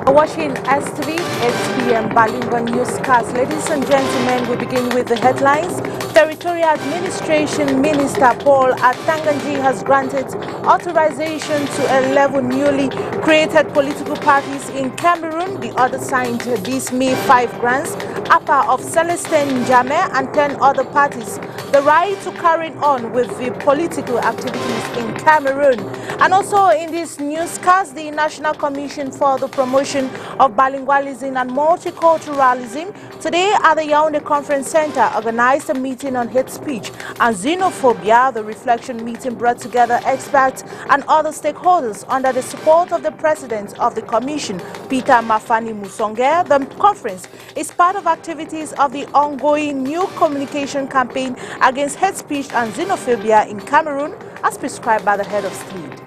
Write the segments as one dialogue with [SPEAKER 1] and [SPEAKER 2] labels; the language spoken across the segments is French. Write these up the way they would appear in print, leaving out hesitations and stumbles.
[SPEAKER 1] Watching STV, it's PM Balingo Newscast. Ladies and gentlemen, we begin with the headlines. Territorial Administration Minister Paul Atanganji has granted authorization to 11 newly created political parties in Cameroon. The others signed this May 5 grants, APA of Celestin Njame and 10 other parties, the right to carry on with the political activities in Cameroon. And also in this newscast, the National Commission for the Promotion of Bilingualism and Multiculturalism today at the Yaoundé Conference Center organized a meeting on hate speech and xenophobia. The reflection meeting brought together experts and other stakeholders under the support of the President of the Commission, Peter Mafani Musonge. The conference is part of activities of the ongoing new communication campaign against hate speech and xenophobia in Cameroon as prescribed by the head of state.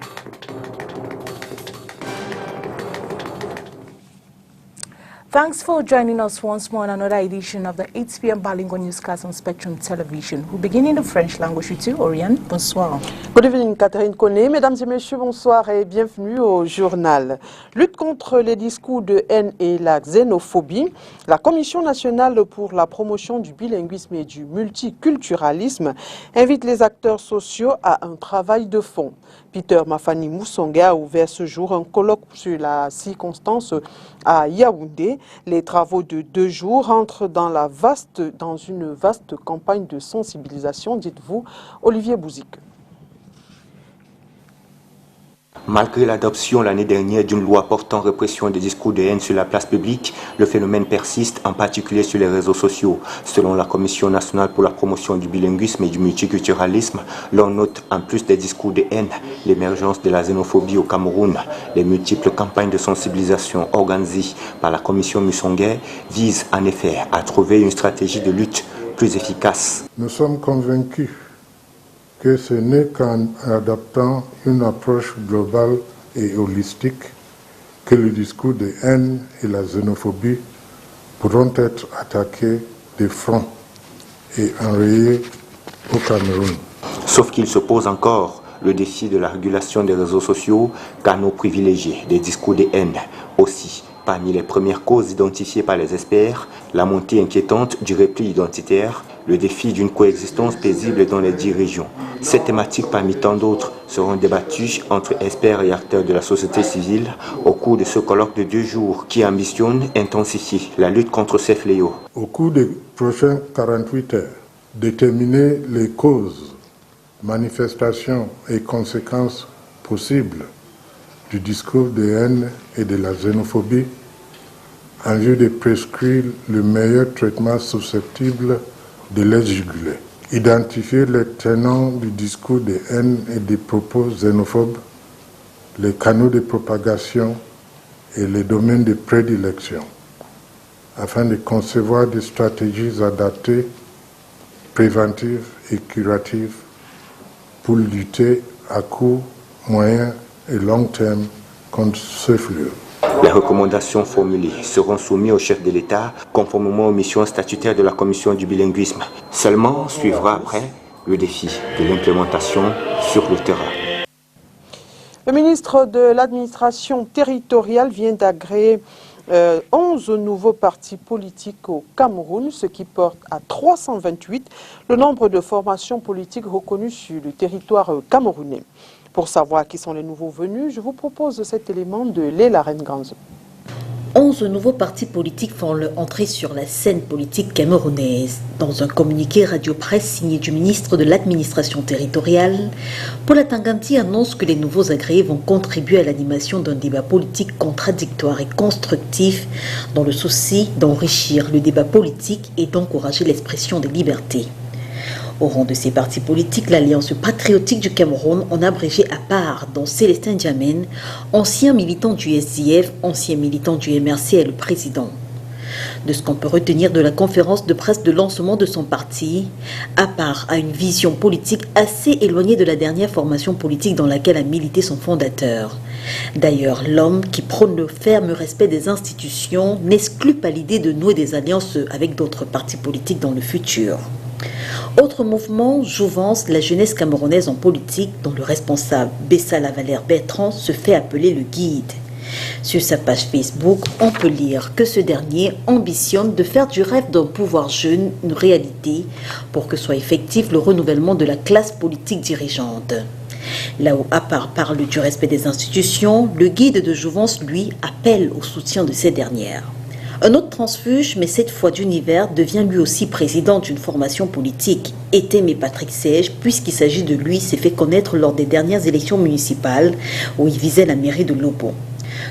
[SPEAKER 1] Thanks for joining us once more on another edition of the 8 p.m. Balingo Newscast on Spectrum Television. We begin in the French language with you, Oriane. Bonsoir.
[SPEAKER 2] Good evening, Catherine Koné. Mesdames et messieurs, bonsoir et bienvenue au journal. Lutte contre les discours de haine et la xénophobie. La Commission nationale pour la promotion du bilinguisme et du multiculturalisme invite les acteurs sociaux à un travail de fond. Peter Mafani Musonge a ouvert ce jour un colloque sur la circonstance à Yaoundé. Les travaux de 2 jours entrent dans une vaste campagne de sensibilisation, dites-vous, Olivier Bouzik.
[SPEAKER 3] Malgré l'adoption l'année dernière d'une loi portant répression des discours de haine sur la place publique, le phénomène persiste, en particulier sur les réseaux sociaux. Selon la Commission nationale pour la promotion du bilinguisme et du multiculturalisme, l'on note en plus des discours de haine l'émergence de la xénophobie au Cameroun. Les multiples campagnes de sensibilisation organisées par la Commission Musonge visent en effet à trouver une stratégie de lutte plus efficace.
[SPEAKER 4] Nous sommes convaincus que ce n'est qu'en adoptant une approche globale et holistique que le discours de haine et la xénophobie pourront être attaqués de front et enrayés au Cameroun.
[SPEAKER 3] Sauf qu'il se pose encore le défi de la régulation des réseaux sociaux, canaux privilégiés des discours de haine. Aussi, parmi les premières causes identifiées par les experts, la montée inquiétante du repli identitaire, le défi d'une coexistence paisible dans les 10 régions. Ces thématiques, parmi tant d'autres, seront débattues entre experts et acteurs de la société civile au cours de ce colloque de 2 jours qui ambitionne intensifier la lutte contre ces fléaux.
[SPEAKER 4] Au cours des prochaines 48 heures, déterminer les causes, manifestations et conséquences possibles du discours de haine et de la xénophobie en vue de prescrire le meilleur traitement susceptible de les juguler. Identifier les tenants du discours de haine et des propos xénophobes, les canaux de propagation et les domaines de prédilection, afin de concevoir des stratégies adaptées, préventives et curatives pour lutter à court, moyen et long terme contre ce fléau.
[SPEAKER 3] Les recommandations formulées seront soumises au chef de l'État conformément aux missions statutaires de la Commission du bilinguisme. Seulement suivra après le défi de l'implémentation sur le terrain.
[SPEAKER 2] Le ministre de l'Administration territoriale vient d'agréer 11 nouveaux partis politiques au Cameroun, ce qui porte à 328 le nombre de formations politiques reconnues sur le territoire camerounais. Pour savoir qui sont les nouveaux venus, je vous propose cet élément de Léla Renganzo.
[SPEAKER 5] 11 nouveaux partis politiques font leur entrée sur la scène politique camerounaise. Dans un communiqué radio-presse signé du ministre de l'Administration territoriale, Paul Atanganji annonce que les nouveaux agréés vont contribuer à l'animation d'un débat politique contradictoire et constructif dans le souci d'enrichir le débat politique et d'encourager l'expression des libertés. Au rang de ces partis politiques, l'Alliance patriotique du Cameroun en abrégé à part, dont Celestin Njame, ancien militant du SDF, ancien militant du MRC, est le président. De ce qu'on peut retenir de la conférence de presse de lancement de son parti, à part a une vision politique assez éloignée de la dernière formation politique dans laquelle a milité son fondateur. D'ailleurs, l'homme qui prône le ferme respect des institutions n'exclut pas l'idée de nouer des alliances avec d'autres partis politiques dans le futur. Autre mouvement, Jouvence, la jeunesse camerounaise en politique, dont le responsable Bessa Lavalère Bertrand se fait appeler le guide. Sur sa page Facebook, on peut lire que ce dernier ambitionne de faire du rêve d'un pouvoir jeune une réalité pour que soit effectif le renouvellement de la classe politique dirigeante. Là où Appart parle du respect des institutions, le guide de Jouvence, lui, appelle au soutien de ces dernières. Un autre transfuge, mais cette fois d'univers, devient lui aussi président d'une formation politique. Aimé Patrick Sège, puisqu'il s'agit de lui, s'est fait connaître lors des dernières élections municipales où il visait la mairie de Lobo.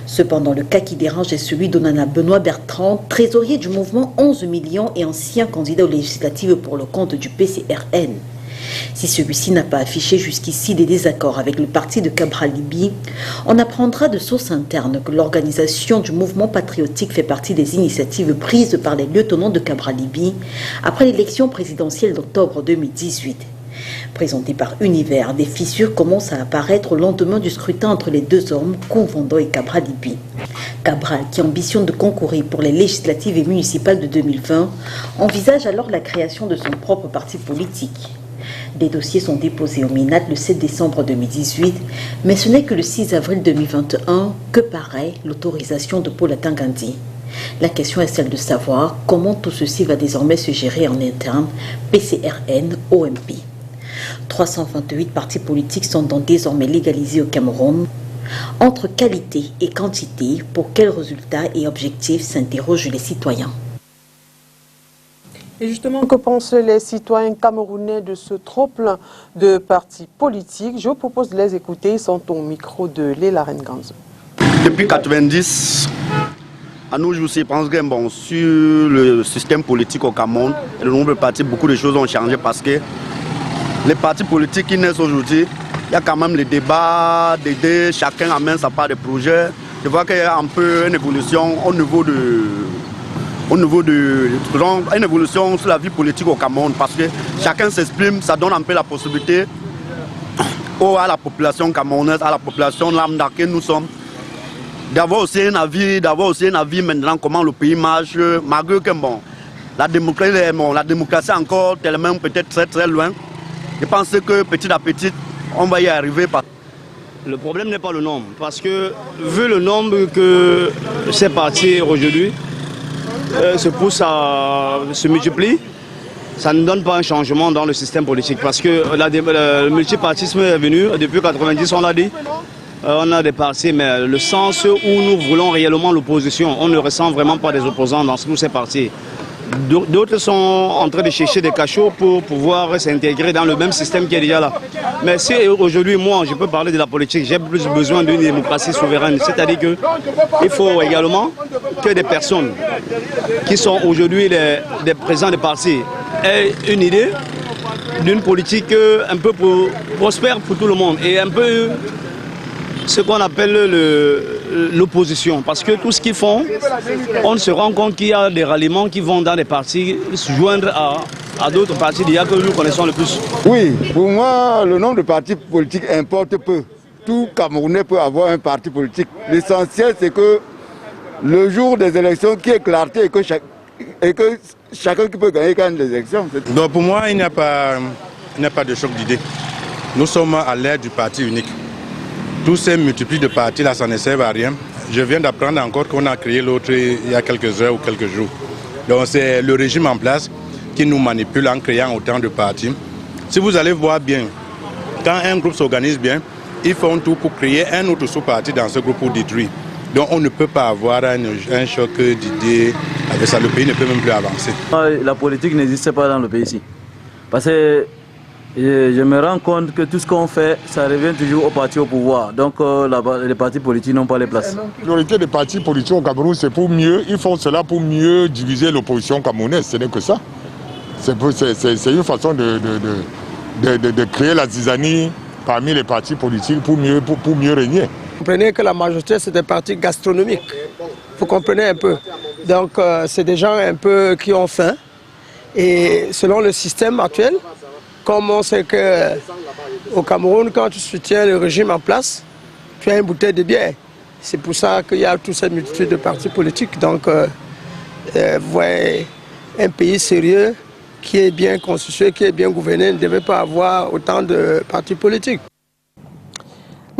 [SPEAKER 5] Cependant, le cas qui dérange est celui d'Onana Benoît Bertrand, trésorier du mouvement 11 millions et ancien candidat aux législatives pour le compte du PCRN. Si celui-ci n'a pas affiché jusqu'ici des désaccords avec le parti de Cabral Libye, on apprendra de sources internes que l'organisation du mouvement patriotique fait partie des initiatives prises par les lieutenants de Cabral Libye après l'élection présidentielle d'octobre 2018. Présenté par Univers, des fissures commencent à apparaître au lendemain du scrutin entre les deux hommes, Convendo et Cabral Libye. Cabral, qui ambitionne de concourir pour les législatives et municipales de 2020, envisage alors la création de son propre parti politique. Des dossiers sont déposés au MINAT le 7 décembre 2018, mais ce n'est que le 6 avril 2021 que paraît l'autorisation de Paul Atangandi. La question est celle de savoir comment tout ceci va désormais se gérer en interne, PCRN, OMP. 328 partis politiques sont donc désormais légalisés au Cameroun. Entre qualité et quantité, pour quels résultats et objectifs s'interrogent les citoyens?
[SPEAKER 2] Et justement, que pensent les citoyens camerounais de ce trop-plein de partis politiques? Je vous propose de les écouter. Ils sont au micro de Léla Renganzo.
[SPEAKER 6] Depuis 1990, à nos jours, je pense que bon, sur le système politique au Cameroun, le nombre de partis, beaucoup de choses ont changé parce que les partis politiques qui naissent aujourd'hui, il y a quand même les débats, d'aider, chacun amène sa part de projet. Je vois qu'il y a un peu une évolution au niveau de une évolution sur la vie politique au Cameroun parce que chacun s'exprime, ça donne un peu la possibilité à la population camerounaise, à la population lambda que nous sommes, d'avoir aussi un avis maintenant comment le pays marche, malgré que bon, la démocratie est encore tellement peut-être très très loin. Je pense que petit à petit, on va y arriver.
[SPEAKER 7] Le problème n'est pas le nombre, parce que vu le nombre que ces partis aujourd'hui se multiplient, ça ne donne pas un changement dans le système politique. Parce que le multipartisme est venu, depuis 1990 on l'a dit, on a des partis, mais le sens où nous voulons réellement l'opposition, on ne ressent vraiment pas des opposants dans tous ces partis. D'autres sont en train de chercher des cachots pour pouvoir s'intégrer dans le même système qui est déjà là. Mais si aujourd'hui, moi, je peux parler de la politique, j'ai plus besoin d'une démocratie souveraine. C'est-à-dire qu'il faut également que des personnes qui sont aujourd'hui des présidents des partis aient une idée d'une politique un peu prospère pour tout le monde et un peu ce qu'on appelle l'opposition. Parce que tout ce qu'ils font, on se rend compte qu'il y a des ralliements qui vont dans les partis se joindre à d'autres partis d'il y a que nous connaissons le plus.
[SPEAKER 8] Oui, pour moi, le nombre de partis politiques importe peu. Tout Camerounais peut avoir un parti politique. L'essentiel, c'est que le jour des élections, qu'il y ait clarté et que chacun qui peut gagner gagne les élections.
[SPEAKER 9] Donc pour moi, il n'y a pas de choc d'idées. Nous sommes à l'ère du parti unique. Tous ces multiples de partis là, ça ne sert à rien. Je viens d'apprendre encore qu'on a créé l'autre il y a quelques heures ou quelques jours. Donc c'est le régime en place qui nous manipule en créant autant de partis. Si vous allez voir bien, quand un groupe s'organise bien, ils font tout pour créer un autre sous-parti dans ce groupe pour détruire. Donc on ne peut pas avoir un choc d'idées. Avec ça, le pays ne peut même plus avancer.
[SPEAKER 10] La politique n'existe pas dans le pays ici. Parce que je me rends compte que tout ce qu'on fait, ça revient toujours aux partis au pouvoir. Donc les partis politiques n'ont pas les places.
[SPEAKER 11] La majorité des partis politiques au Cameroun, c'est pour mieux, ils font cela pour mieux diviser l'opposition camerounaise. Ce n'est que ça. C'est une façon de créer la zizanie parmi les partis politiques pour mieux régner.
[SPEAKER 12] Vous comprenez que la majorité, c'est des partis gastronomiques. Vous comprenez un peu. Donc c'est des gens un peu qui ont faim. Et selon le système actuel, comme on sait qu'au Cameroun, quand tu soutiens le régime en place, tu as une bouteille de bière. C'est pour ça qu'il y a toute cette multitude de partis politiques. Donc, vous voyez, un pays sérieux qui est bien constitué, qui est bien gouverné, ne devait pas avoir autant de partis politiques.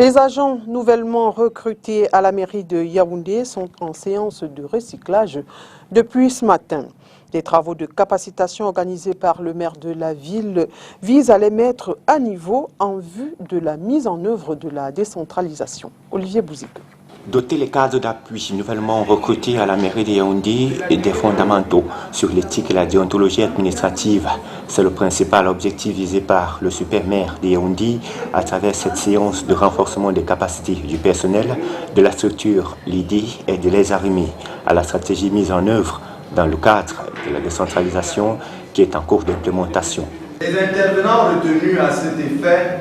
[SPEAKER 2] Les agents nouvellement recrutés à la mairie de Yaoundé sont en séance de recyclage depuis ce matin. Des travaux de capacitation organisés par le maire de la ville visent à les mettre à niveau en vue de la mise en œuvre de la décentralisation. Olivier Bouzik.
[SPEAKER 3] Doter les cadres d'appui nouvellement recrutés à la mairie de Yaoundé des fondamentaux sur l'éthique et la déontologie administrative, c'est le principal objectif visé par le super-maire de Yaoundé à travers cette séance de renforcement des capacités du personnel de la structure. L'idée est de les arrimer à la stratégie mise en œuvre dans le cadre de la décentralisation qui est en cours d'implémentation.
[SPEAKER 13] Les intervenants retenus à cet effet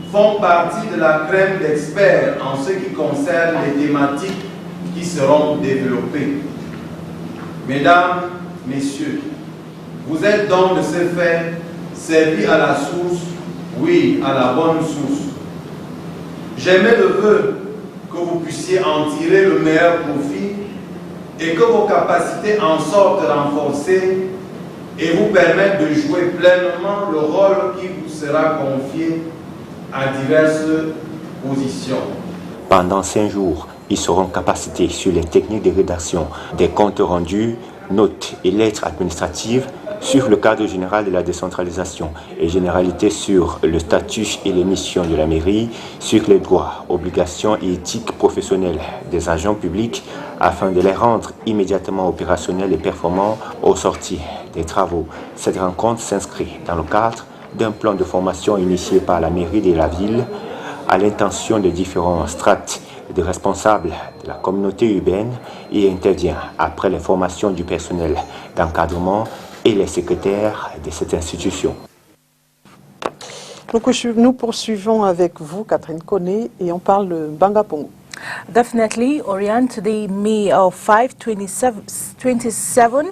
[SPEAKER 13] font partie de la crème d'experts en ce qui concerne les thématiques qui seront développées. Mesdames, Messieurs, vous êtes donc de ce fait servis à la source, oui, à la bonne source. J'émets le vœu que vous puissiez en tirer le meilleur profit et que vos capacités en sortent renforcées et vous permettent de jouer pleinement le rôle qui vous sera confié à diverses positions.
[SPEAKER 3] Pendant 5 jours, ils seront capacités sur les techniques de rédaction des comptes rendus, notes et lettres administratives, sur le cadre général de la décentralisation et généralité sur le statut et les missions de la mairie, sur les droits, obligations et éthiques professionnelles des agents publics afin de les rendre immédiatement opérationnels et performants au sortir des travaux. Cette rencontre s'inscrit dans le cadre d'un plan de formation initié par la mairie de la ville à l'intention de différents strates de responsables de la communauté urbaine et intervient après les formations du personnel d'encadrement et les secrétaires de cette institution.
[SPEAKER 2] Nous poursuivons avec vous, Catherine Koné, et on parle de Banga Pongo.
[SPEAKER 1] Definitely, Orient, today, May 5, 2007,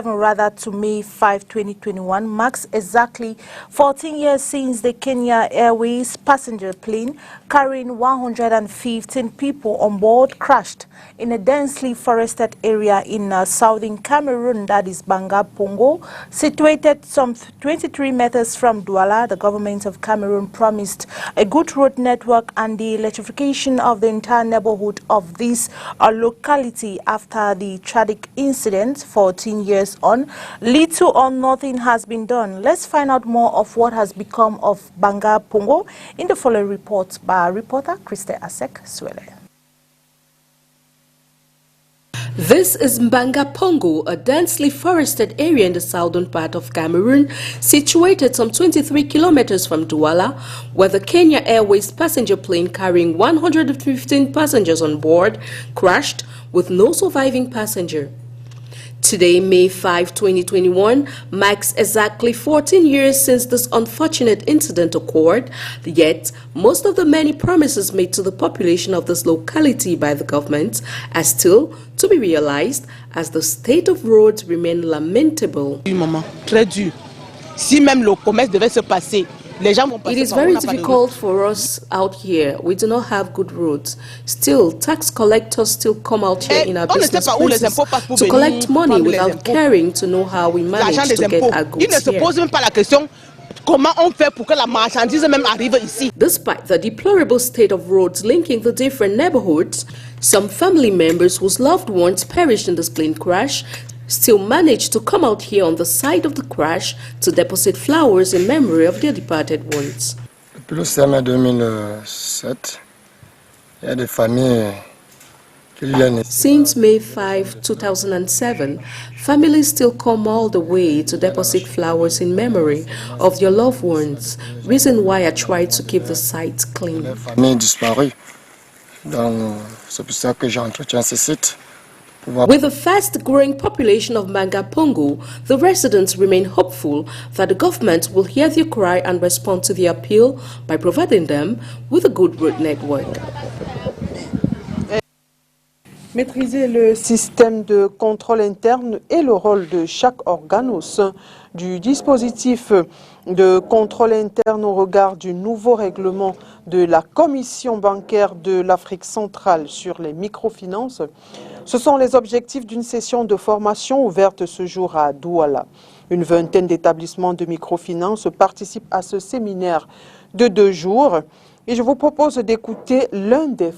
[SPEAKER 1] rather, to May 5, 2021, marks exactly 14 years since the Kenya Airways passenger plane carrying 115 people on board crashed in a densely forested area in southern Cameroon, that is Banga Pongo. Situated some 23 meters from Douala, the government of Cameroon promised a good road network and the electrification of the entire neighborhood of this locality. After the tragic incident 14 years on, little or nothing has been done. Let's find out more of what has become of Banga Pongo in the following report by reporter Christe Asek Swele.
[SPEAKER 14] This is Mbanga Pongo, a densely forested area in the southern part of Cameroon, situated some 23 kilometers from Douala, where the Kenya Airways passenger plane carrying 115 passengers on board crashed with no surviving passenger. Today, May 5, 2021, marks exactly 14 years since this unfortunate incident occurred, yet most of the many promises made to the population of this locality by the government are still to be realized, as the state of roads remain lamentable.
[SPEAKER 15] Très dur. Si même le commerce devait se passer,
[SPEAKER 14] it is very difficult for us out here. We do not have good roads. Still, tax collectors still come out here in our business places to collect money without caring to know how we manage to get our goods here. Despite the deplorable state of roads linking the different neighborhoods, some family members whose loved ones perished in this plane crash still managed to come out here on the site of the crash to deposit flowers in memory of their departed ones.
[SPEAKER 16] Depuis le 5 mai 2007, il y a des familles qui viennent.
[SPEAKER 14] Since May 5, 2007, families still come all the way to deposit flowers in memory of their loved ones, reason why I try to keep the site clean.
[SPEAKER 16] Les familles disparues, donc c'est pour ça que j'entretiens ce site.
[SPEAKER 14] With the fast-growing population of Mbanga Pongo, the residents remain hopeful that the government will hear their cry and respond to the appeal by providing them with a good road network.
[SPEAKER 2] Maîtriser le système de contrôle interne et le rôle de chaque organe au sein du dispositif de contrôle interne au regard du nouveau règlement de la Commission bancaire de l'Afrique centrale sur les microfinances. Ce sont les objectifs d'une session de formation ouverte ce jour à Douala. Une vingtaine d'établissements de microfinance participent à ce séminaire de 2 jours. Et je vous propose d'écouter l'un des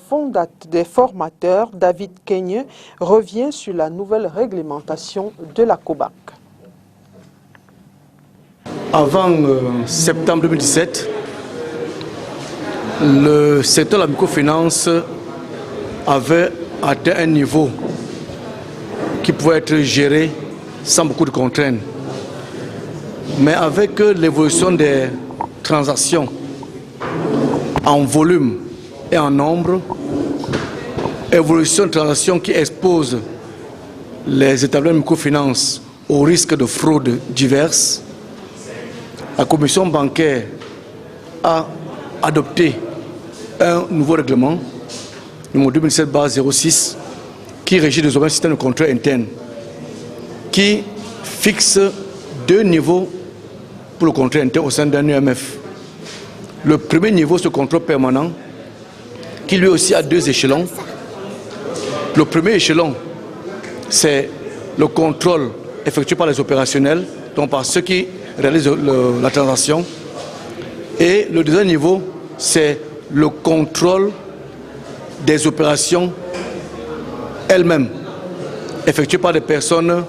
[SPEAKER 2] formateurs, David Kenye, revient sur la nouvelle réglementation de la COBAC.
[SPEAKER 17] Avant septembre 2017, le secteur de la microfinance avait atteint un niveau qui pouvait être géré sans beaucoup de contraintes. Mais avec l'évolution des transactions en volume et en nombre, évolution de transactions qui expose les établissements de microfinance au risque de fraudes diverses, la commission bancaire a adopté un nouveau règlement, numéro 2007/06, qui régit désormais le système de contrôle interne, qui fixe 2 niveaux pour le contrôle interne au sein d'un EMF. Le premier niveau, ce contrôle permanent, qui lui aussi a 2 échelons. Le premier échelon, c'est le contrôle effectué par les opérationnels, donc par ceux qui réalisent la transaction. Et le deuxième niveau, c'est le contrôle des opérations elles-mêmes, effectuées par des personnes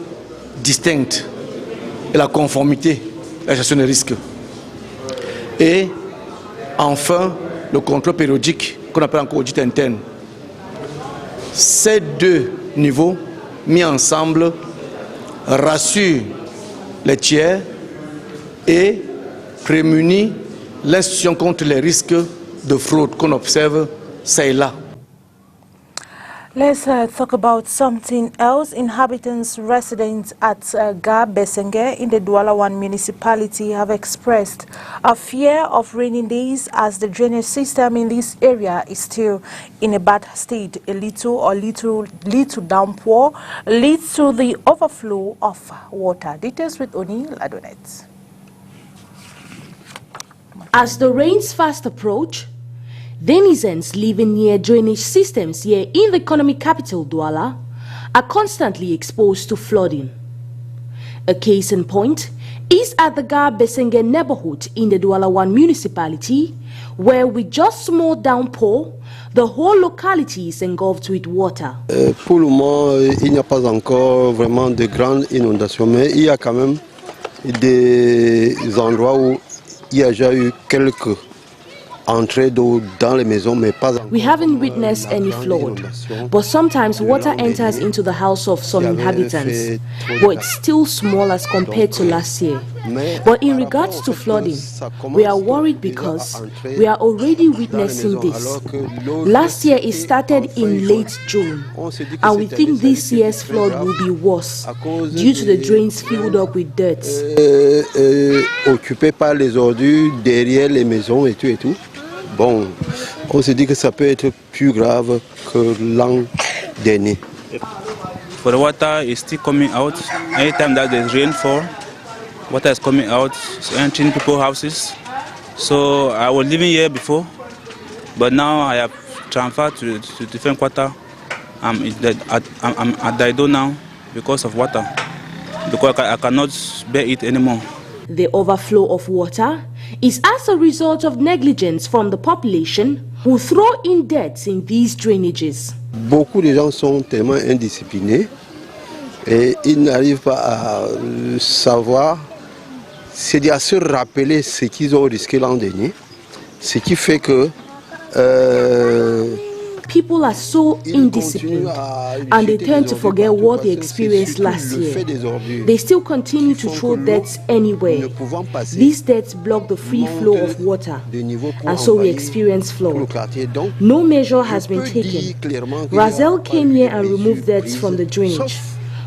[SPEAKER 17] distinctes, et la conformité, la gestion des risques. Et enfin, le contrôle périodique, qu'on appelle encore audit interne. Ces 2 niveaux, mis ensemble, rassurent les tiers et prémunit l'institution contre les risques de fraude qu'on observe ça et là.
[SPEAKER 1] Let's talk about something else. Inhabitants residents at Ga Besenge in the Douala 1 municipality have expressed a fear of rainy days as the drainage system in this area is still in a bad state. A little downpour leads to the overflow of water. Details with O'Neill Adonet.
[SPEAKER 18] As the rains fast approach, denizens living near drainage systems here in the economic capital Douala are constantly exposed to flooding. A case in point is at the Ga Besenge neighborhood in the Douala 1 municipality, where with just small downpour, the whole locality is engulfed with water.
[SPEAKER 19] Pour le moment, il n'y a pas encore vraiment de grandes inondations, mais il y a quand même des endroits où il y a déjà eu quelques entrées d'eau dans les maisons, mais pas encore.
[SPEAKER 18] We haven't witnessed any flood, but sometimes water enters into the house of some inhabitants, but it's still small as compared to last year. But in regards to flooding, we are worried because we are already witnessing this. Last year it started in late June, and we think this year's flood will be worse due to the drains filled up with dirt.
[SPEAKER 19] Occupé par les ordures derrière les maisons et tout. Bon, on se dit que ça peut être plus grave que l'an dernier.
[SPEAKER 20] For the water is still coming out. Anytime that there's rainfall, water is coming out, it's entering people's houses. So I was living here before, but now I have transferred to different quarter. I'm at Daido now because of water, because I cannot bear it anymore.
[SPEAKER 18] The overflow of water is as a result of negligence from the population who throw in dirt in these drainages.
[SPEAKER 19] Beaucoup de gens sont tellement indisciplinés et ils n'arrivent pas à savoir, c'est à se rappeler ce qu'ils ont risqué l'an dernier, ce qui fait que
[SPEAKER 18] people are so indisciplined and they tend to forget what they experienced last year. They still continue to throw dirt anywhere. These dirt block the free flow of water, and so we experience flood. No measure has been taken. Razel came here and removed dirt from the drainage,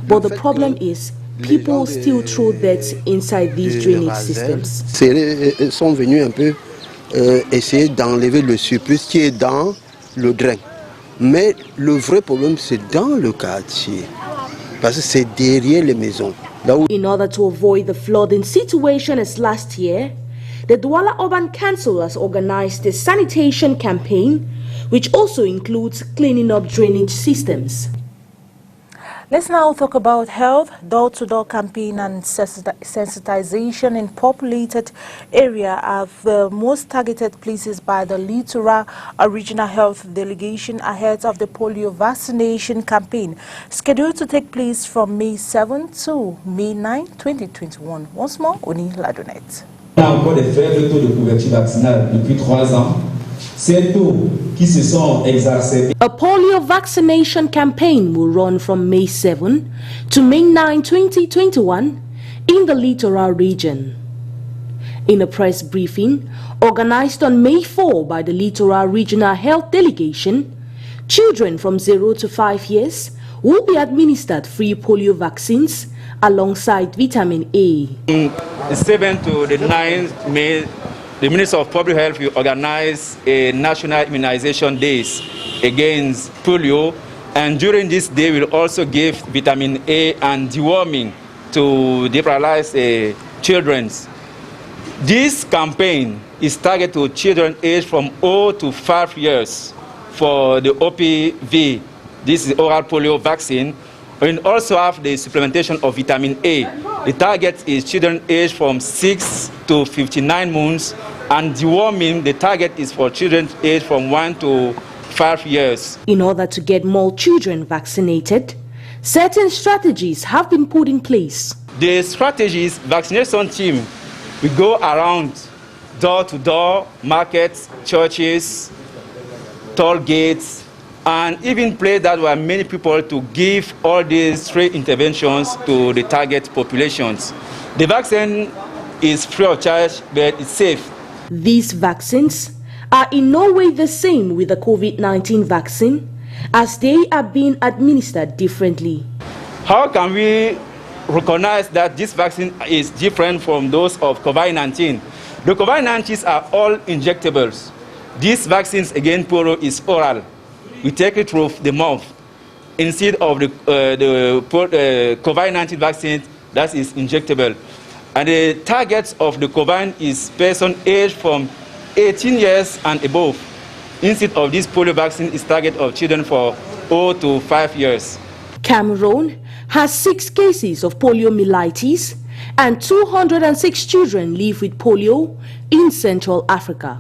[SPEAKER 18] but the problem is people still throw dirt inside these drainage systems.
[SPEAKER 19] Ils sont venus un peu essayer d'enlever le surplus qui est dans le drain. Mais le vrai problème, c'est dans le quartier, parce que c'est derrière les maisons.
[SPEAKER 18] In order to avoid the flooding situation as last year, the Douala Urban Council has organized a sanitation campaign, which also includes cleaning up drainage systems.
[SPEAKER 1] Let's now talk about health. Door-to-door campaign and sensitization in populated area are the most targeted places by the Littoral Regional Health Delegation ahead of the polio vaccination campaign, scheduled to take place from May 7 to May 9, 2021. Once more, Oni Ladonette.
[SPEAKER 21] On a encore des faibles taux de couverture vaccinale depuis 3 ans. Ces taux qui se sont exacerbés.
[SPEAKER 18] A polio vaccination campaign will run from May 7 to May 9, 2021 in the Littoral region. In a press briefing organized on May 4 by the Littoral Regional Health Delegation, children from 0 to 5 years will be administered free polio vaccines alongside vitamin A.
[SPEAKER 22] The 7th to the 9th May, the Minister of Public Health will organize a national immunization days against polio, and during this day we'll also give vitamin A and deworming to deparalyzed children. This campaign is targeted to children aged from 0 to 5 years for the OPV. This is oral polio vaccine. We also have the supplementation of vitamin A. The target is children aged from 6 to 59 months, and deworming, the target is for children aged from 1 to 5 years.
[SPEAKER 18] In order to get more children vaccinated, certain strategies have been put in place.
[SPEAKER 22] The strategies, vaccination team, we go around door to door, markets, churches, toll gates, and even place that were many people to give all these 3 interventions to the target populations. The vaccine is free of charge, but it's safe.
[SPEAKER 18] These vaccines are in no way the same with the COVID-19 vaccine, as they are being administered differently.
[SPEAKER 22] How can we recognize that this vaccine is different from those of COVID-19? The COVID-19s are all injectables. These vaccines against polio is oral. We take it through the mouth instead of the COVID-19 vaccine that is injectable. And the target of the COVID is person aged from 18 years and above. Instead of this polio vaccine is target of children for 0 to 5 years.
[SPEAKER 18] Cameroon has 6 cases of poliomyelitis and 206 children live with polio in Central Africa.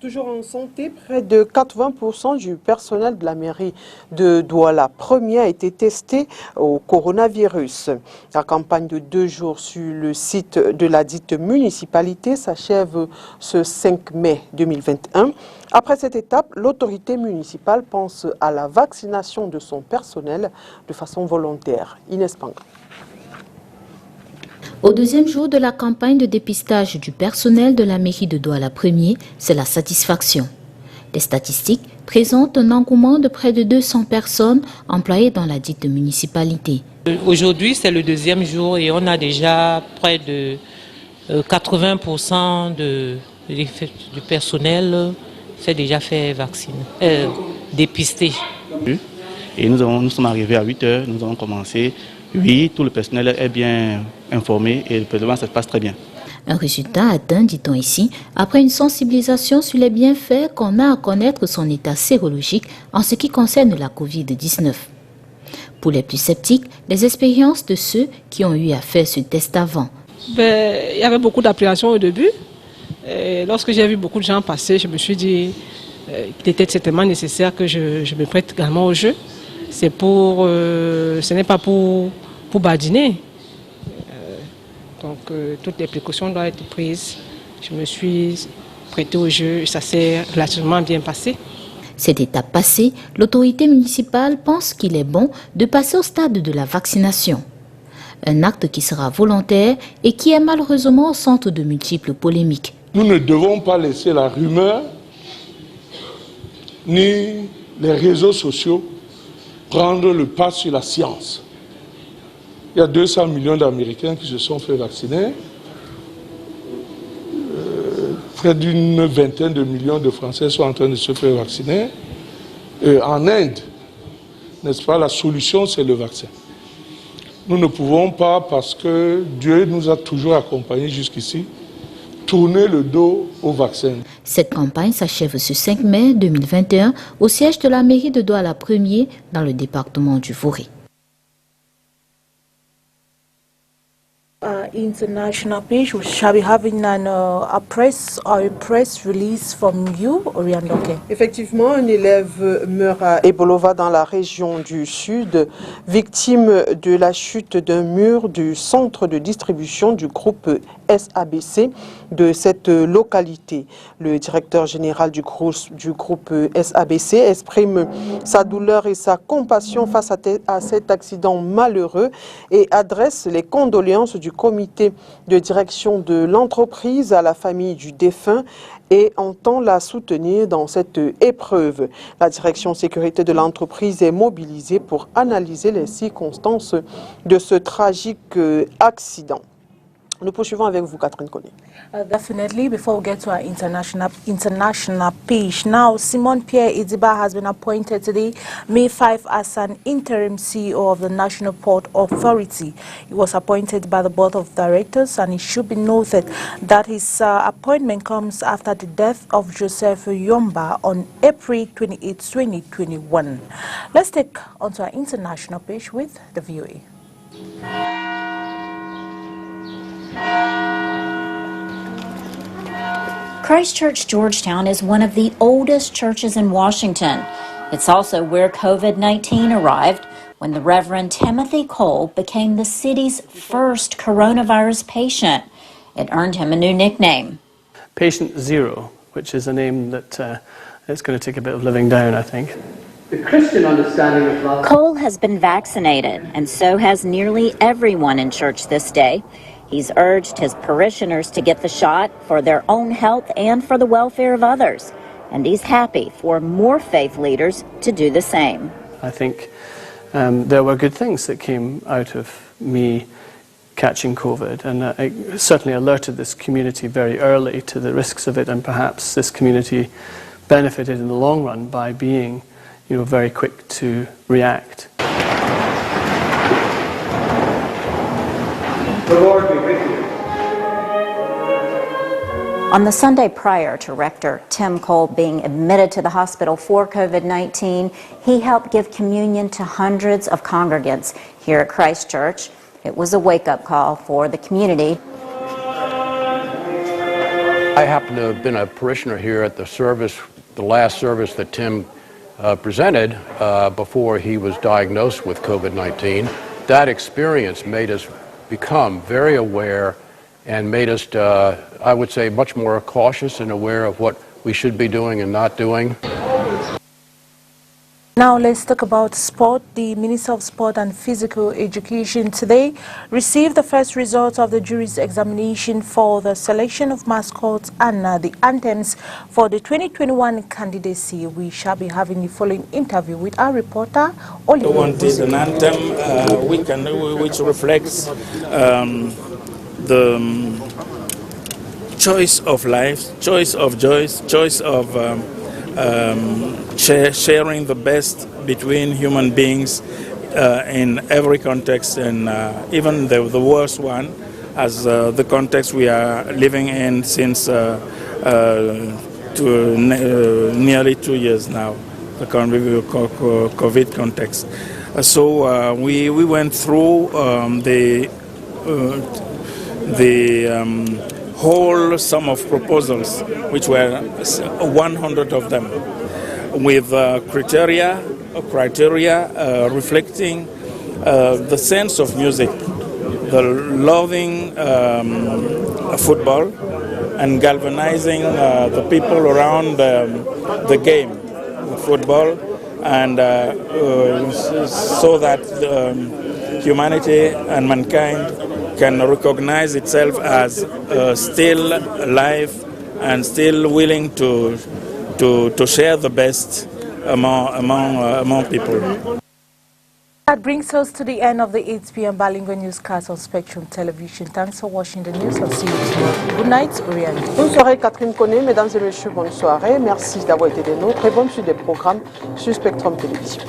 [SPEAKER 2] Toujours en santé, près de 80% du personnel de la mairie de Douala Premier a été testé au coronavirus. La campagne de 2 jours sur le site de la dite municipalité s'achève ce 5 mai 2021. Après cette étape, l'autorité municipale pense à la vaccination de son personnel de façon volontaire. Inès Panga.
[SPEAKER 23] Au 2e jour de la campagne de dépistage du personnel de la mairie de Douala Premier, c'est la satisfaction. Les statistiques présentent un engouement de près de 200 personnes employées dans la dite municipalité.
[SPEAKER 24] Aujourd'hui, c'est le 2e jour et on a déjà près de 80% du personnel s'est déjà fait vacciner, dépister.
[SPEAKER 25] Et nous sommes arrivés à 8 heures, nous avons commencé. Oui, tout le personnel est bien informé et le ça se passe très bien.
[SPEAKER 23] Un résultat atteint, dit-on ici, après une sensibilisation sur les bienfaits qu'on a à connaître son état sérologique en ce qui concerne la Covid-19. Pour les plus sceptiques, les expériences de ceux qui ont eu à faire ce test avant.
[SPEAKER 26] Il y avait beaucoup d'appréhension au début. Et lorsque j'ai vu beaucoup de gens passer, je me suis dit qu'il était certainement nécessaire que je me prête également au jeu. Ce n'est pas pour badiner. Donc toutes les précautions doivent être prises. Je me suis prêté au jeu et ça s'est relativement bien passé.
[SPEAKER 23] Cette étape passée, l'autorité municipale pense qu'il est bon de passer au stade de la vaccination. Un acte qui sera volontaire et qui est malheureusement au centre de multiples polémiques.
[SPEAKER 27] Nous ne devons pas laisser la rumeur ni les réseaux sociaux prendre le pas sur la science. Il y a 200 millions d'Américains qui se sont fait vacciner. Près d'une vingtaine de millions de Français sont en train de se faire vacciner. Et en Inde, n'est-ce pas, la solution c'est le vaccin. Nous ne pouvons pas, parce que Dieu nous a toujours accompagnés jusqu'ici, tourner le dos au vaccin.
[SPEAKER 23] Cette campagne s'achève ce 5 mai 2021 au siège de la mairie de Douala 1er dans le département du Voré.
[SPEAKER 1] International page, we shall be having a press release from you, Oriandoke.
[SPEAKER 2] Effectivement, un élève meurt à Ebolova dans la région du Sud, victime de la chute d'un mur du centre de distribution du groupe SABC de cette localité. Le directeur général du groupe SABC exprime sa douleur et sa compassion face à cet accident malheureux et adresse les condoléances du comité de direction de l'entreprise à la famille du défunt et entend la soutenir dans cette épreuve. La direction sécurité de l'entreprise est mobilisée pour analyser les circonstances de ce tragique accident. Nous poursuivons avec vous, Catherine Koné.
[SPEAKER 1] Definitely. Before we get to our international page, now Simon Pierre Idiba has been appointed today, May 5, as an interim CEO of the National Port Authority. He was appointed by the Board of Directors, and it should be noted that his appointment comes after the death of Joseph Yomba on April 28, 2021. Let's take on to our international page with the VOA.
[SPEAKER 4] Christ Church Georgetown is one of the oldest churches in Washington. It's also where COVID-19 arrived when the Reverend Timothy Cole became the city's first coronavirus patient. It earned him a new nickname.
[SPEAKER 5] Patient Zero, which is a name that it's going to take a bit of living down, I think. The Christian understanding of love.
[SPEAKER 4] Cole has been vaccinated, and so has nearly everyone in church this day. He's urged his parishioners to get the shot for their own health and for the welfare of others. And he's happy for more faith leaders to do the same.
[SPEAKER 5] I think there were good things that came out of me catching COVID, and I certainly alerted this community very early to the risks of it, and perhaps this community benefited in the long run by being, very quick to react.
[SPEAKER 4] The Lord be with you. On the Sunday prior to Rector Tim Cole being admitted to the hospital for COVID-19, he helped give communion to hundreds of congregants here at Christ Church. It was a wake-up call for the community.
[SPEAKER 6] I happen to have been a parishioner here at the last service that Tim presented before he was diagnosed with COVID-19. That experience made us become very aware and made us, I would say, much more cautious and aware of what we should be doing and not doing.
[SPEAKER 1] Now let's talk about sport. The Minister of Sport and Physical Education today received the first results of the jury's examination for the selection of mascots and the anthems for the 2021 candidacy. We shall be having the following interview with our reporter, Oliver.
[SPEAKER 7] We wanted an anthem which reflects the choice of life, choice of joys, choice of sharing the best between human beings in every context, and even the worst one, as the context we are living in since nearly 2 years now, the COVID context. So we went through the whole sum of proposals, which were 100 of them, with criteria reflecting the sense of music, the loving football, and galvanizing the people around the game, football, and so that humanity and mankind can recognize itself as still alive and still willing to share the best among people.
[SPEAKER 1] That brings us to the end of the 8 p.m. bilingual newscast on Spectrum Television. Thanks for watching the news. I'll see you tomorrow. Good night, Oriane.
[SPEAKER 2] Bonne soirée, Catherine Koné. Mesdames et messieurs, bonne soirée. Merci d'avoir été des nôtres et bonne suite des programmes sur Spectrum Télévision.